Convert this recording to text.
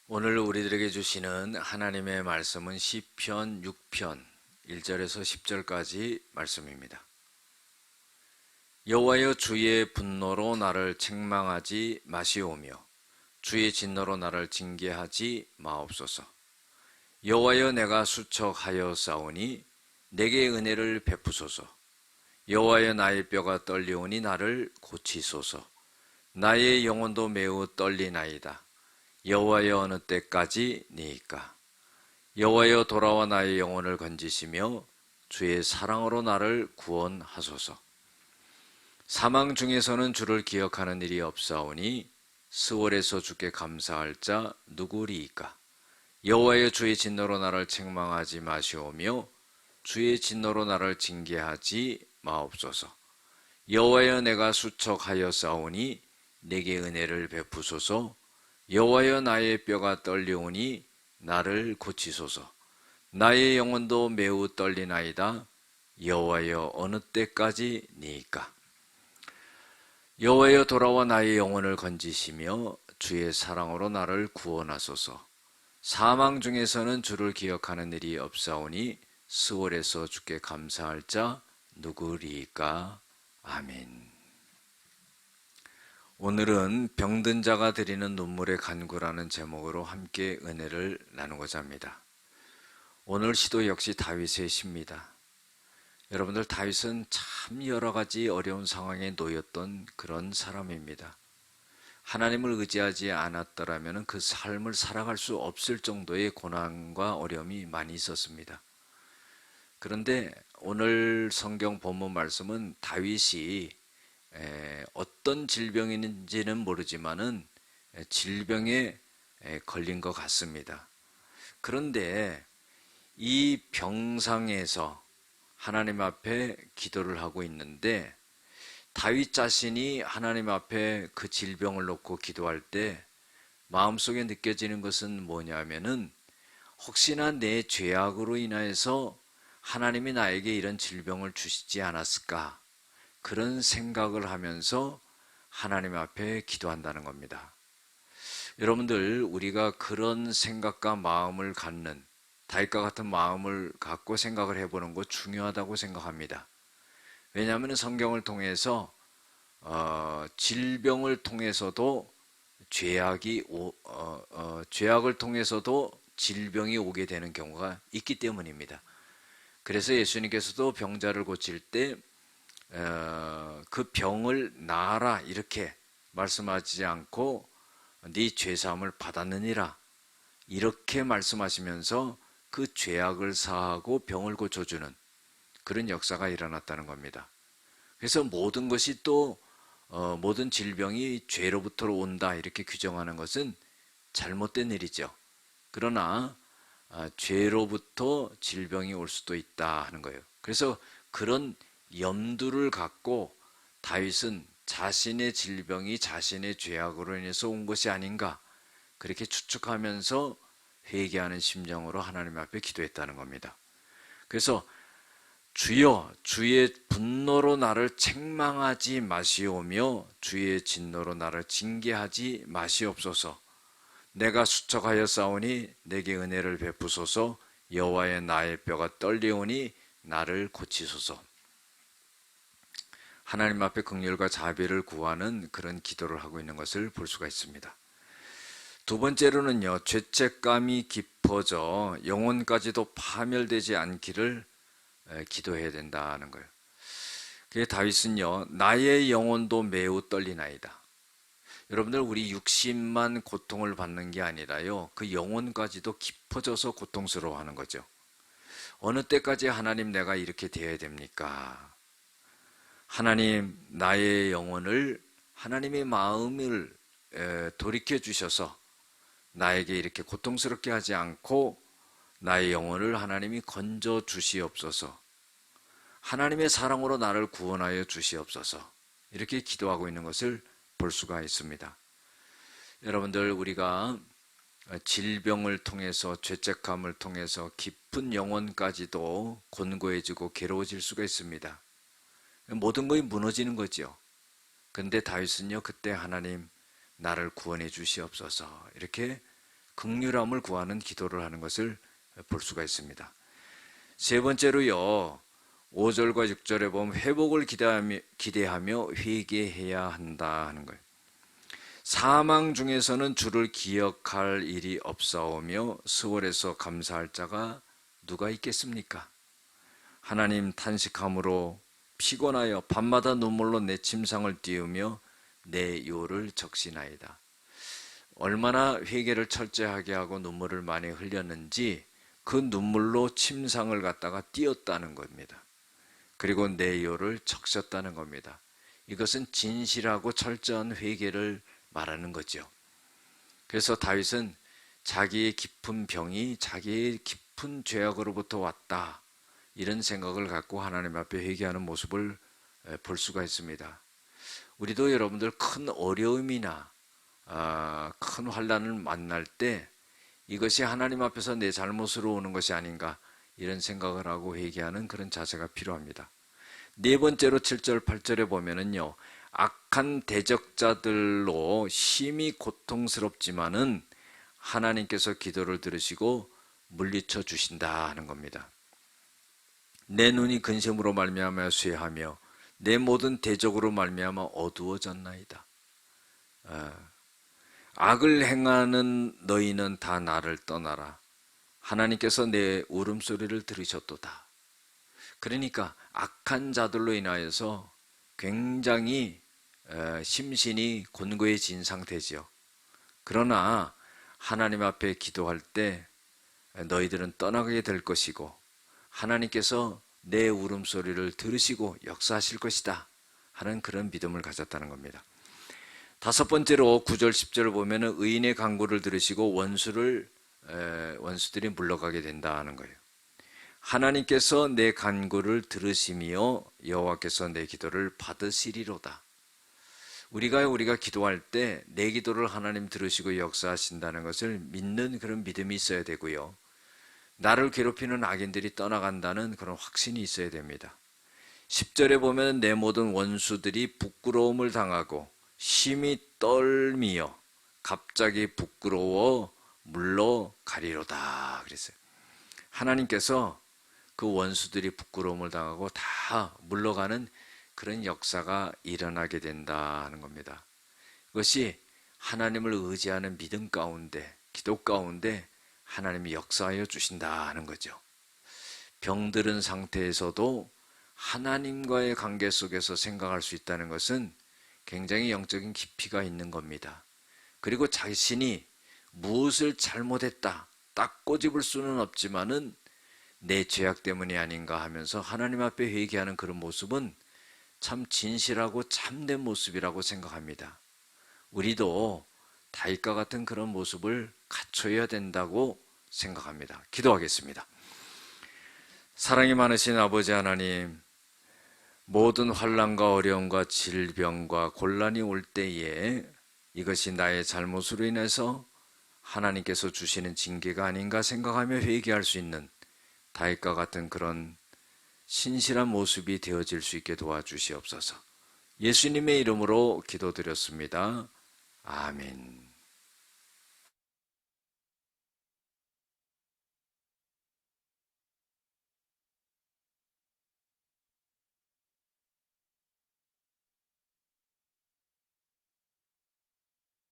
오늘 우리들에게 주시는 하나님의 말씀은 시편 6편 1절에서 10절까지 말씀입니다. 여호와여, 주의 분노로 나를 책망하지 마시오며 주의 진노로 나를 징계하지 마옵소서. 여호와여, 내가 수척하여 싸우니 내게 은혜를 베푸소서. 여호와여, 나의 뼈가 떨리오니 나를 고치소서. 나의 영혼도 매우 떨리나이다. 여호와여, 어느 때까지 니이까? 여호와여, 돌아와 나의 영혼을 건지시며 주의 사랑으로 나를 구원하소서. 사망 중에서는 주를 기억하는 일이 없사오니 스월에서 주께 감사할 자 누구리이까? 여호와여, 주의 진노로 나를 책망하지 마시오며 주의 진노로 나를 징계하지 마옵소서. 여호와여, 내가 수척하여 싸우니 내게 은혜를 베푸소서. 여호와여, 나의 뼈가 떨리오니 나를 고치소서. 나의 영혼도 매우 떨리나이다. 여호와여, 어느 때까지 니이까? 여호와여, 돌아와 나의 영혼을 건지시며 주의 사랑으로 나를 구원하소서. 사망 중에서는 주를 기억하는 일이 없사오니 스월에서 주께 감사할 자 누구리이까? 아멘. 오늘은 병든 자가 드리는 눈물의 간구라는 제목으로 함께 은혜를 나누고자 합니다. 오늘 시도 역시 다윗의 시입니다. 여러분들, 다윗은 참 여러 가지 어려운 상황에 놓였던 그런 사람입니다. 하나님을 의지하지 않았더라면 그 삶을 살아갈 수 없을 정도의 고난과 어려움이 많이 있었습니다. 그런데 오늘 성경 본문 말씀은 다윗이 어떤 질병인지는 모르지만은 질병에 걸린 것 같습니다. 그런데 이 병상에서 하나님 앞에 기도를 하고 있는데, 다윗 자신이 하나님 앞에 그 질병을 놓고 기도할 때 마음속에 느껴지는 것은 뭐냐면은, 혹시나 내 죄악으로 인하여서 하나님이 나에게 이런 질병을 주시지 않았을까, 그런 생각을 하면서 하나님 앞에 기도한다는 겁니다. 여러분들, 우리가 그런 생각과 마음을 갖는, 다윗과 같은 마음을 갖고 생각을 해보는 것 중요하다고 생각합니다. 왜냐하면 성경을 통해서 질병을 통해서도 죄악을 통해서도 질병이 오게 되는 경우가 있기 때문입니다. 그래서 예수님께서도 병자를 고칠 때 그 병을 나아라 이렇게 말씀하지 않고 네 죄사함을 받았느니라 이렇게 말씀하시면서 그 죄악을 사하고 병을 고쳐주는 그런 역사가 일어났다는 겁니다. 그래서 모든 것이 또 모든 질병이 죄로부터 온다 이렇게 규정하는 것은 잘못된 일이죠. 그러나 죄로부터 질병이 올 수도 있다 하는 거예요. 그래서 그런 염두를 갖고 다윗은 자신의 질병이 자신의 죄악으로 인해서 온 것이 아닌가, 그렇게 추측하면서 회개하는 심정으로 하나님 앞에 기도했다는 겁니다. 그래서 주여, 주의 분노로 나를 책망하지 마시오며 주의 진노로 나를 징계하지 마시옵소서. 내가 수척하여 싸우니 내게 은혜를 베푸소서. 여호와의 나의 뼈가 떨리오니 나를 고치소서. 하나님 앞에 긍휼과 자비를 구하는 그런 기도를 하고 있는 것을 볼 수가 있습니다. 두 번째로는요, 죄책감이 깊어져 영혼까지도 파멸되지 않기를 기도해야 된다는 거예요. 그게 다윗은요, 나의 영혼도 매우 떨리나이다. 여러분들, 우리 육신만 고통을 받는 게 아니라요, 그 영혼까지도 깊어져서 고통스러워하는 거죠. 어느 때까지 하나님 내가 이렇게 되어야 됩니까? 하나님, 나의 영혼을, 하나님의 마음을 돌이켜 주셔서 나에게 이렇게 고통스럽게 하지 않고 나의 영혼을 하나님이 건져 주시옵소서. 하나님의 사랑으로 나를 구원하여 주시옵소서. 이렇게 기도하고 있는 것을 볼 수가 있습니다. 여러분들, 우리가 질병을 통해서, 죄책감을 통해서 깊은 영혼까지도 곤고해지고 괴로워질 수가 있습니다. 모든 것이 무너지는 거죠. 그런데 다윗은요, 그때 하나님 나를 구원해 주시옵소서 이렇게 긍휼함을 구하는 기도를 하는 것을 볼 수가 있습니다. 세 번째로요, 5절과 6절에 보면 회복을 기대하며 회개해야 한다 하는 거예요. 사망 중에서는 주를 기억할 일이 없사오며 수월에서 감사할 자가 누가 있겠습니까? 하나님, 탄식함으로 피곤하여 밤마다 눈물로 내 침상을 띄우며 내 요를 적시나이다. 얼마나 회개를 철저하게 하고 눈물을 많이 흘렸는지 그 눈물로 침상을 갖다가 띄었다는 겁니다. 그리고 내 요를 적셨다는 겁니다. 이것은 진실하고 철저한 회개를 말하는 거죠. 그래서 다윗은 자기의 깊은 병이 자기의 깊은 죄악으로부터 왔다, 이런 생각을 갖고 하나님 앞에 회개하는 모습을 볼 수가 있습니다. 우리도 여러분들 큰 어려움이나 큰 환난을 만날 때 이것이 하나님 앞에서 내 잘못으로 오는 것이 아닌가, 이런 생각을 하고 회개하는 그런 자세가 필요합니다. 네 번째로 7절 8절에 보면은요, 악한 대적자들로 심히 고통스럽지만은 하나님께서 기도를 들으시고 물리쳐 주신다 하는 겁니다. 내 눈이 근심으로 말미암아 쇠하며 내 모든 대적으로 말미암아 어두워졌나이다. 악을 행하는 너희는 다 나를 떠나라. 하나님께서 내 울음소리를 들으셨도다. 그러니까 악한 자들로 인하여서 굉장히 심신이 곤고해진 상태죠. 그러나 하나님 앞에 기도할 때 너희들은 떠나게 될 것이고 하나님께서 내 울음소리를 들으시고 역사하실 것이다 하는 그런 믿음을 가졌다는 겁니다. 다섯 번째로 9절 10절을 보면 의인의 간구를 들으시고 원수들이 물러가게 된다는 거예요. 하나님께서 내 간구를 들으시며 여호와께서 내 기도를 받으시리로다. 우리가 기도할 때 내 기도를 하나님 들으시고 역사하신다는 것을 믿는 그런 믿음이 있어야 되고요. 나를 괴롭히는 악인들이 떠나간다는 그런 확신이 있어야 됩니다. 10절에 보면 내 모든 원수들이 부끄러움을 당하고 심히 떨미어 갑자기 부끄러워 물러가리로다 그랬어요. 하나님께서 그 원수들이 부끄러움을 당하고 다 물러가는 그런 역사가 일어나게 된다 하는 겁니다. 그것이 하나님을 의지하는 믿음 가운데, 기도 가운데 하나님이 역사하여 주신다 하는 거죠. 병들은 상태에서도 하나님과의 관계 속에서 생각할 수 있다는 것은 굉장히 영적인 깊이가 있는 겁니다. 그리고 자신이 무엇을 잘못했다 딱 꼬집을 수는 없지만은 내 죄악 때문이 아닌가 하면서 하나님 앞에 회개하는 그런 모습은 참 진실하고 참된 모습이라고 생각합니다. 우리도 다윗과 같은 그런 모습을 갖춰야 된다고 생각합니다. 기도하겠습니다. 사랑이 많으신 아버지 하나님, 모든 환난과 어려움과 질병과 곤란이 올 때에 이것이 나의 잘못으로 인해서 하나님께서 주시는 징계가 아닌가 생각하며 회개할 수 있는 다윗과 같은 그런 신실한 모습이 되어질 수 있게 도와주시옵소서. 예수님의 이름으로 기도드렸습니다. 아멘.